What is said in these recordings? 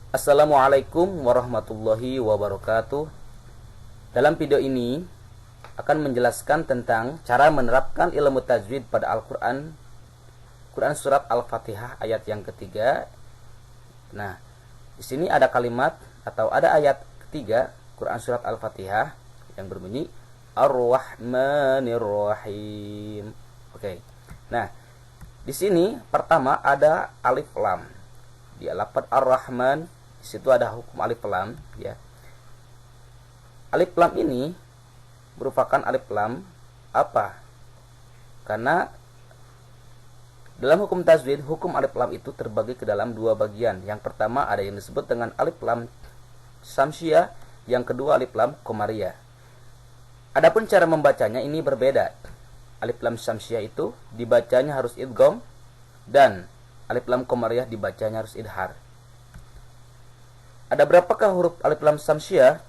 Assalamualaikum warahmatullahi wabarakatuh. Dalam video ini akan menjelaskan tentang cara menerapkan ilmu tajwid pada Al-Quran, Quran surat Al-Fatihah ayat yang ketiga. Nah, di sini ada kalimat atau ada ayat ketiga Quran surat Al-Fatihah yang berbunyi Ar-Rahmanir Rahim. Oke. Nah, di sini pertama ada alif lam. Di lafaz Ar-Rahman di situ ada hukum alif lam, ya. Alif lam ini merupakan alif lam apa? Karena dalam hukum tajwid, hukum alif lam itu terbagi ke dalam dua bagian. Yang pertama ada yang disebut dengan alif lam samsiyah, yang kedua alif lam qamariyah. Adapun cara membacanya ini berbeda. Alif lam samsiyah itu dibacanya harus idgham, dan alif lam qamariyah dibacanya harus idhar. Ada berapakah huruf alif lam samsiyah?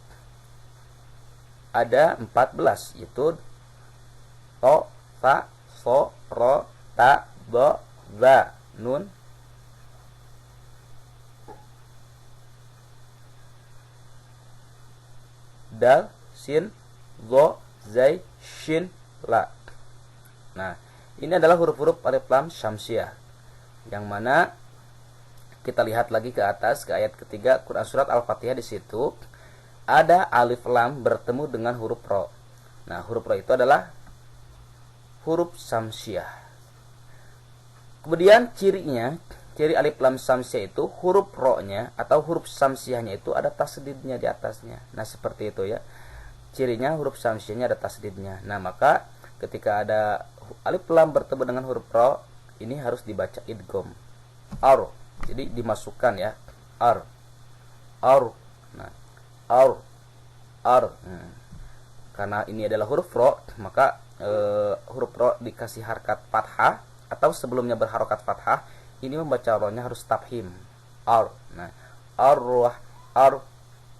Ada 14, yaitu to, sa, so, ro, ta, do, za, nun, dal, sin, zo, zai, shin, la. Nah, ini adalah huruf-huruf alif lam syamsiah, yang mana kita lihat lagi ke atas ke ayat ketiga Quran surat Al-Fatihah. Di situ ada alif lam bertemu dengan huruf ro. Nah, huruf ro itu adalah huruf samsiah. Kemudian ciri alif lam samsiah itu huruf ro-nya atau huruf samsiahnya itu ada tasdidnya di atasnya. Nah, seperti itu ya. Cirinya huruf samsiahnya ada tasdidnya. Nah, maka ketika ada alif lam bertemu dengan huruf ro, ini harus dibaca idgham. Ar. Jadi dimasukkan ya. Ar. Nah, ar. Karena ini adalah huruf ro, maka huruf ro dikasih harkat fathah atau sebelumnya berharokat fathah. Ini membaca ro-nya harus tafhim. Ar. Nah, ar-roh,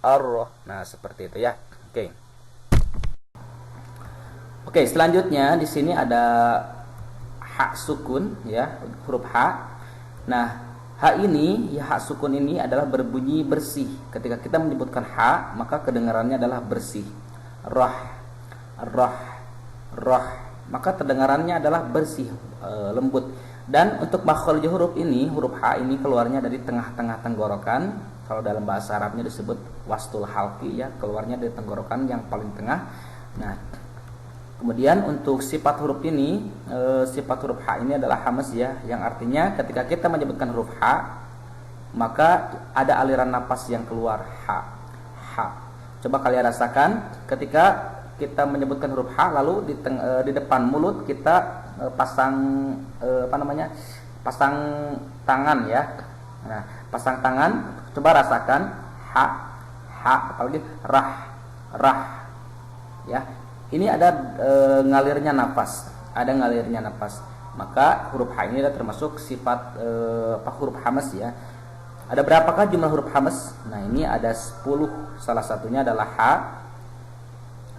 ar-roh. Nah, seperti itu ya. Oke, selanjutnya di sini ada ha sukun ya, huruf ha. Nah, ha ini, ya, ha sukun ini adalah berbunyi bersih. Ketika kita menyebutkan ha, maka kedengarannya adalah bersih. Rah, maka terdengarannya adalah bersih, lembut. Dan untuk makhraj huruf ini, huruf ha ini keluarnya dari tengah-tengah tenggorokan. Kalau dalam bahasa Arabnya disebut wastul halqi ya, keluarnya dari tenggorokan yang paling tengah. Nah, kemudian untuk sifat huruf ini, sifat huruf ha ini adalah hamas ya, yang artinya ketika kita menyebutkan huruf ha, maka ada aliran napas yang keluar, ha. Coba kalian rasakan ketika kita menyebutkan huruf ha, lalu di depan mulut kita pasang pasang tangan ya. Nah, pasang tangan, coba rasakan ha, apalagi rah ya. Ini ada ngalirnya nafas, maka huruf ha ini adalah termasuk sifat huruf hamas ya. Ada berapakah jumlah huruf hamas? Nah, ini ada 10, salah satunya adalah ha.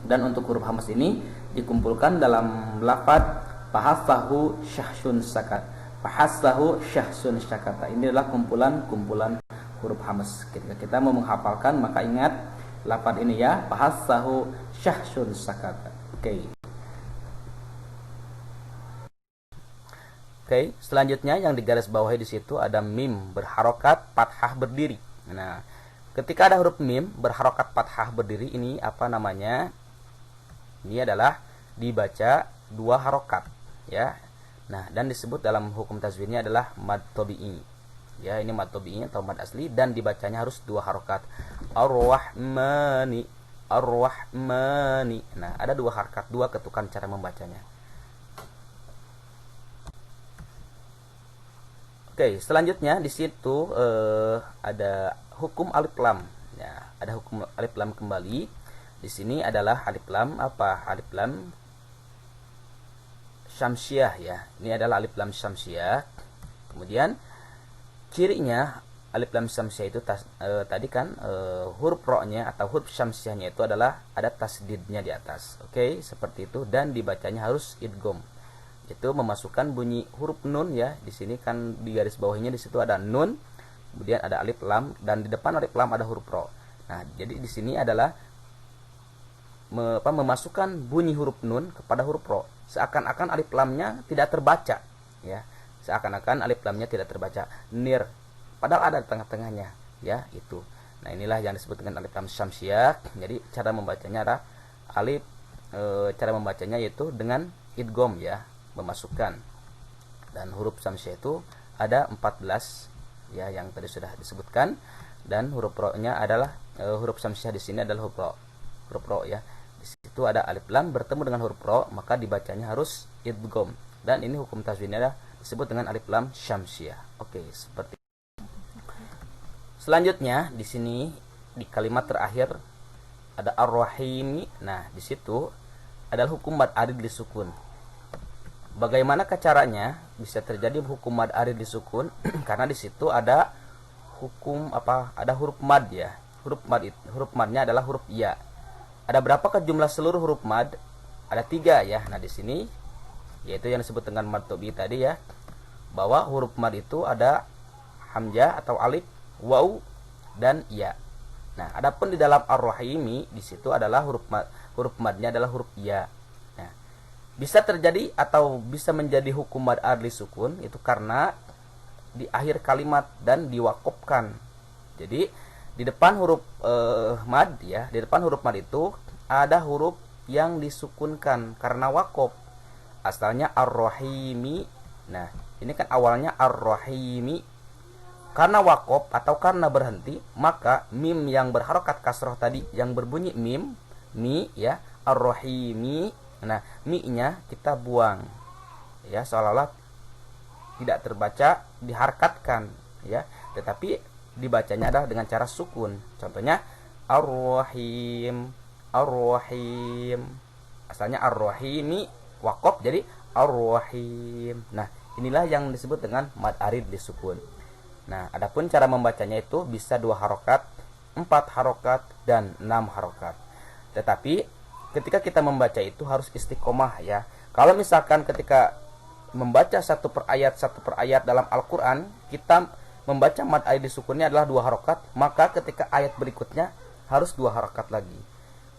Dan untuk huruf hamas ini dikumpulkan dalam lafaz fahasahu syahsun sakat. Ini adalah kumpulan huruf hamas. Ketika kita mau menghafalkan, maka ingat lafaz ini ya, fahasahu syahsun sakat. Oke, selanjutnya yang digaris bawahi di situ ada mim berharokat fathah berdiri. Nah, ketika ada huruf mim berharokat fathah berdiri, ini apa namanya? Ini adalah dibaca dua harokat ya. Nah, dan disebut dalam hukum tajwidnya adalah mad tabi'i. Ya, ini mad tabi'i atau mad asli, dan dibacanya harus dua harokat. Ar-Rahmani. Nah, ada dua harokat, dua ketukan cara membacanya. Oke, selanjutnya di situ ada hukum alif lam. Ya, ada hukum alif lam kembali. Di sini adalah alif lam apa? Alif lam syamsiah ya. Ini adalah alif lam syamsiah. Kemudian cirinya alif lam syamsiah itu tadi kan huruf ro-nya atau huruf syamsiahnya itu adalah ada tasdidnya di atas. Oke, seperti itu, dan dibacanya harus idgham. Itu memasukkan bunyi huruf nun ya. Di sini kan di garis bawahnya di situ ada nun, kemudian ada alif lam, dan di depan alif lam ada huruf ro. Nah, jadi di sini adalah memasukkan bunyi huruf nun kepada huruf ro, seakan-akan alif lamnya tidak terbaca, ya, seakan-akan alif lamnya tidak terbaca, nir, padahal ada di tengah-tengahnya, ya, itu. Nah, inilah yang disebut dengan alif lam syamsiah. Jadi cara membacanya adalah alif cara membacanya yaitu dengan idgham, ya, memasukkan. Dan huruf syamsiah itu ada 14, ya, yang tadi sudah disebutkan, dan huruf ro-nya adalah huruf syamsiah di sini adalah huruf ro, ya. Di situ ada alif lam bertemu dengan huruf ro, maka dibacanya harus idgham. Dan ini hukum tajwidnya adalah disebut dengan alif lam syamsiah. Oke, seperti selanjutnya di sini di kalimat terakhir ada ar-rahimi. Nah, di situ adalah hukum mad arid disukun. Bagaimana caranya bisa terjadi hukum mad arid disukun? Karena di situ ada hukum apa? Ada huruf mad, ya. Huruf madnya adalah huruf ya. Ada berapakah jumlah seluruh huruf mad? Ada 3, ya. Nah, di sini yaitu yang disebut dengan mad tobi tadi, ya. Bahwa huruf mad itu ada hamzah atau alif, waw, dan ya. Nah, adapun di dalam ar-rahimi di situ adalah huruf madnya adalah huruf ya. Nah, bisa terjadi atau bisa menjadi hukum mad arid sukun itu karena di akhir kalimat dan diwakofkan. Jadi di depan huruf mad, ya, di depan huruf mad itu ada huruf yang disukunkan karena wakof. Asalnya ar-rahimi. Nah, ini kan awalnya ar-rahimi. Karena wakof atau karena berhenti, maka mim yang berharokat kasroh tadi yang berbunyi mim, mi, ya, ar-rahimi. Nah, mi-nya kita buang, ya, seolah-olah tidak terbaca, diharkatkan, ya, tetapi dibacanya adalah dengan cara sukun. Contohnya ar-rahim, ar-rahim. Asalnya ar-rahimi, wakof jadi ar-rahim. Nah, inilah yang disebut dengan mad arid disukun. Nah, adapun cara membacanya itu bisa 2 harokat, 4 harokat, dan 6 harokat. Tetapi ketika kita membaca itu harus istiqomah, ya. Kalau misalkan ketika membaca satu per ayat dalam Al-Quran, kita membaca mad arid disukunnya adalah 2 harokat, maka ketika ayat berikutnya harus 2 harokat lagi.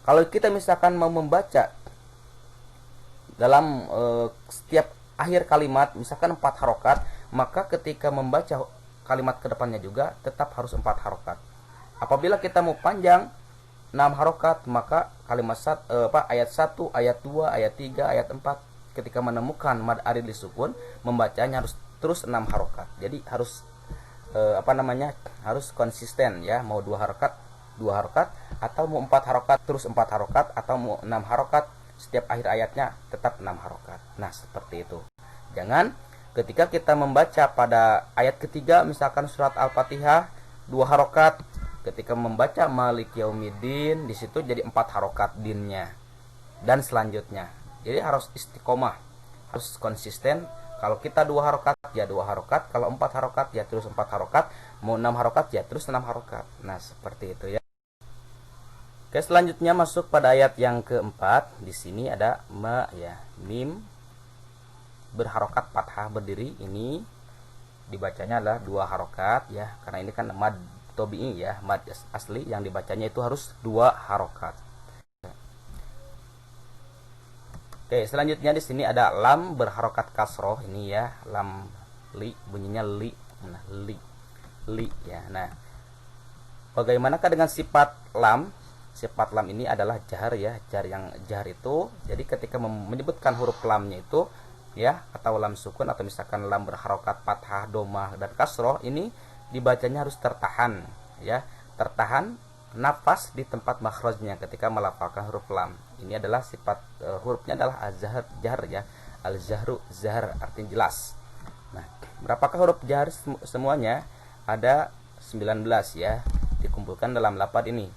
Kalau kita misalkan mau membaca dalam setiap akhir kalimat misalkan 4 harokat, maka ketika membaca kalimat kedepannya juga tetap harus 4 harokat. Apabila kita mau panjang 6 harokat, maka kalimat ayat 1, ayat 2, ayat 3, ayat 4 ketika menemukan mad arid disukun, membacanya harus terus 6 harokat. Jadi harus harus konsisten, ya. Mau 2 harokat, 2 harokat, atau mau 4 harokat terus 4 harokat, atau mau 6 harokat setiap akhir ayatnya tetap 6 harokat. Nah, seperti itu. Jangan ketika kita membaca pada ayat ketiga misalkan surat Al-Fatihah 2 harokat, ketika membaca Malik Yaumiddin di situ jadi 4 harokat dinnya, dan selanjutnya. Jadi harus istiqomah, harus konsisten. Kalau kita 2 harokat ya 2 harokat, kalau 4 harokat ya terus 4 harokat, mau 6 harokat ya terus 6 harokat. Nah, seperti itu, ya. Oke, selanjutnya masuk pada ayat yang keempat. Di sini ada ma, ya, mim berharokat fathah berdiri. Ini dibacanya adalah 2 harokat, ya, karena ini kan mad tobi'i, ya, mad asli yang dibacanya itu harus 2 harokat. Oke, selanjutnya di sini ada lam berharokat kasroh. Ini, ya, lam li, bunyinya li. Nah, li, ya. Nah, bagaimanakah dengan sifat lam? Sifat lam ini adalah jahar, ya, jahar itu. Jadi ketika menyebutkan huruf lamnya itu, ya, atau lam sukun, atau misalkan lam berharokat fathah, domah, dan kasroh, ini dibacanya harus tertahan, ya, tertahan nafas di tempat makhrajnya ketika melafalkan huruf lam. Ini adalah sifat hurufnya adalah az-zahar, jahar, ya, al-zahru, zahar artinya jelas. Nah, berapakah huruf jahar semuanya? Ada 19, ya, dikumpulkan dalam lafaz ini.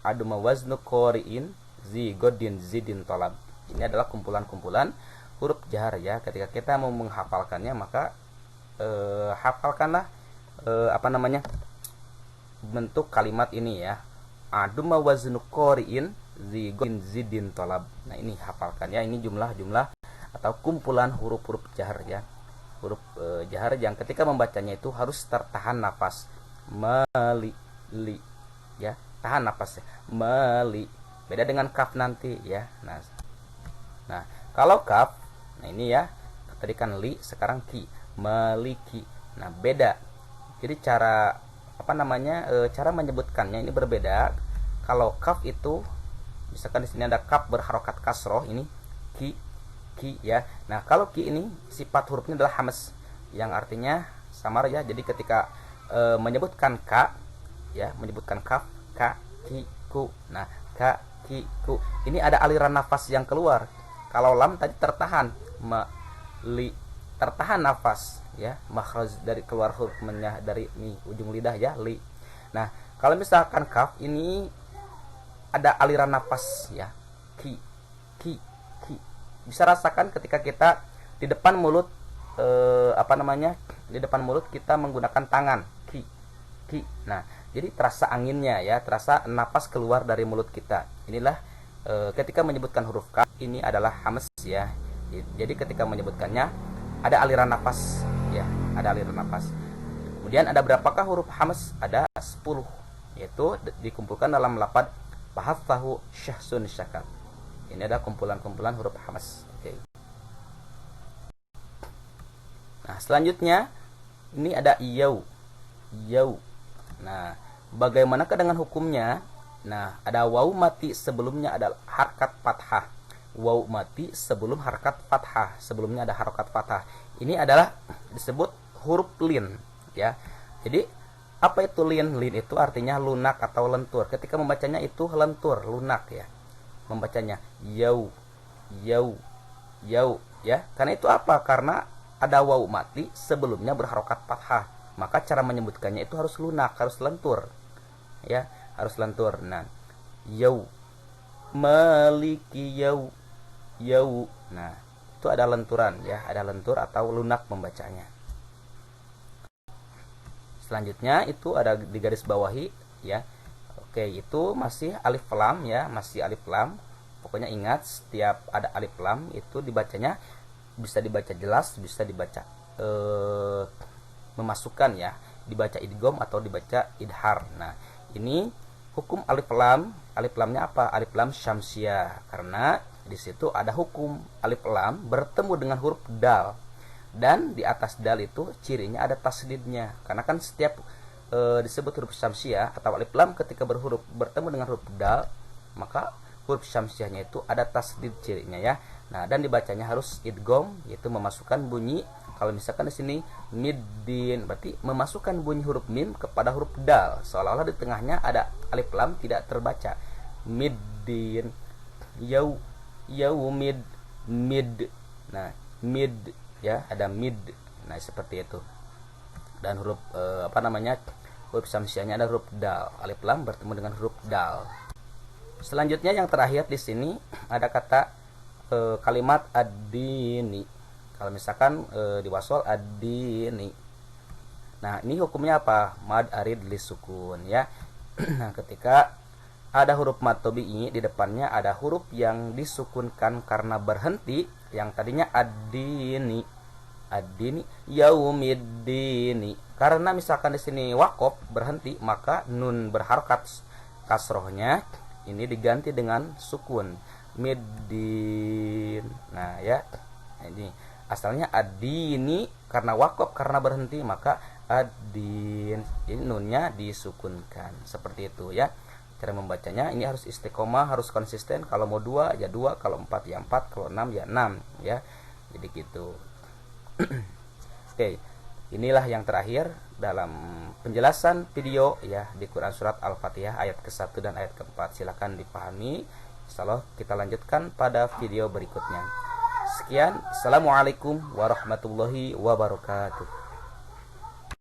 Aduma waznu qori'in zigodin zidin tolab. Ini adalah kumpulan-kumpulan huruf jahar, ya. Ketika kita mau menghafalkannya, maka hafalkanlah bentuk kalimat ini, ya. Aduma waznu qori'in zigodin zidin tolab. Nah, ini hafalkan, ya. Ini jumlah-jumlah atau kumpulan huruf-huruf jahar, ya. Huruf jahar yang ketika membacanya itu harus tertahan nafas. meli, li, ya, tahan nafasnya, meli. Beda dengan kaf nanti ya. Nah, kalau kaf, nah ini ya, tadi kan li, sekarang ki, meliki. Nah, beda. Jadi cara cara menyebutkannya ini berbeda. Kalau kaf itu, misalkan di sini ada kaf berharokat kasroh, ini ki ya. Nah, kalau ki ini sifat hurufnya adalah hamas, yang artinya samar ya. Jadi ketika menyebutkan ka, ya, menyebutkan kaf, ka, ki, ku. Nah, ka, ki, ku. Ini ada aliran nafas yang keluar. Kalau lam tadi tertahan, li, tertahan nafas ya, makhraj dari keluar hurufnya dari ujung lidah ya, li. Nah, kalau misalkan kaf ini ada aliran nafas ya, ki, ki, ki. Bisa rasakan ketika kita di depan mulut di depan mulut kita menggunakan tangan, ki, ki. Nah, jadi terasa anginnya ya, terasa napas keluar dari mulut kita. Inilah ketika menyebutkan huruf kaf ini adalah hamas ya. Jadi ketika menyebutkannya ada aliran nafas ya, ada aliran nafas. Kemudian ada berapakah huruf hamas? Ada 10, yaitu dikumpulkan dalam lafaz bahatsahu syahsun syakar. Ini ada kumpulan-kumpulan huruf hamas. Oke. Nah, selanjutnya ini ada yau. Yau. Nah, bagaimanakah dengan hukumnya? Nah, ada waw mati sebelumnya ada harakat fathah. Waw mati sebelum harakat fathah. Sebelumnya ada harakat fathah. Ini adalah disebut huruf lin, ya. Jadi apa itu lin? Lin itu artinya lunak atau lentur. Ketika membacanya itu lentur, lunak ya. Membacanya yau, yau, yau ya. Karena itu apa? Karena ada waw mati sebelumnya berharokat fathah. Maka cara menyebutkannya itu harus lunak, harus lentur. Ya, harus lentur. Nah, yau, maliki yau, yau. Nah, itu ada lenturan ya, ada lentur atau lunak membacanya. Selanjutnya itu ada di garis bawahi ya. Oke, itu masih alif lam ya, masih alif lam. Pokoknya ingat setiap ada alif lam itu dibacanya bisa dibaca jelas, bisa dibaca memasukkan ya, dibaca idgham atau dibaca idhar. Nah, ini hukum alif lam. Alif lamnya apa? Alif lam syamsiah, karena di situ ada hukum alif lam bertemu dengan huruf dal. Dan di atas dal itu cirinya ada tasdidnya. Karena kan setiap disebut huruf syamsiah atau alif lam ketika bertemu dengan huruf dal, maka huruf syamsiahnya itu ada tasdid cirinya ya. Nah, dan dibacanya harus idgham, yaitu memasukkan bunyi. Kalau misalkan di sini middin, berarti memasukkan bunyi huruf mim kepada huruf dal, seolah-olah di tengahnya ada alif lam tidak terbaca. Middin, yau, yaumid, mid. Nah, mid ya, ada mid. Nah, seperti itu. Dan huruf huruf syamsiahnya ada huruf dal. Alif lam bertemu dengan huruf dal. Selanjutnya yang terakhir di sini ada kata kalimat ad-dini. Kalau misalkan di wasol ad-dini. Nah, ini hukumnya apa? Mad arid lisukun ya. Nah, ketika ada huruf mad tabi'i di depannya ada huruf yang disukunkan karena berhenti, yang tadinya ad-dini, ad-dini, yaumiddini. Karena misalkan di sini waqaf berhenti, maka nun berharokat kasrohnya ini diganti dengan sukun, middin. Nah ya, ini asalnya ad-dini, karena waqaf karena berhenti maka ad-din. Jadi nunnya disukunkan. Seperti itu ya. Cara membacanya ini harus istiqomah, harus konsisten. Kalau mau 2 ya 2, kalau 4 ya 4, kalau 6 ya 6 ya. Jadi gitu. Oke. Inilah yang terakhir dalam penjelasan video ya di Quran Surat Al-Fatihah ayat ke-1 dan ayat ke-4. Silakan dipahami. Insyaallah kita lanjutkan pada video berikutnya. Sekian. Assalamualaikum warahmatullahi wabarakatuh.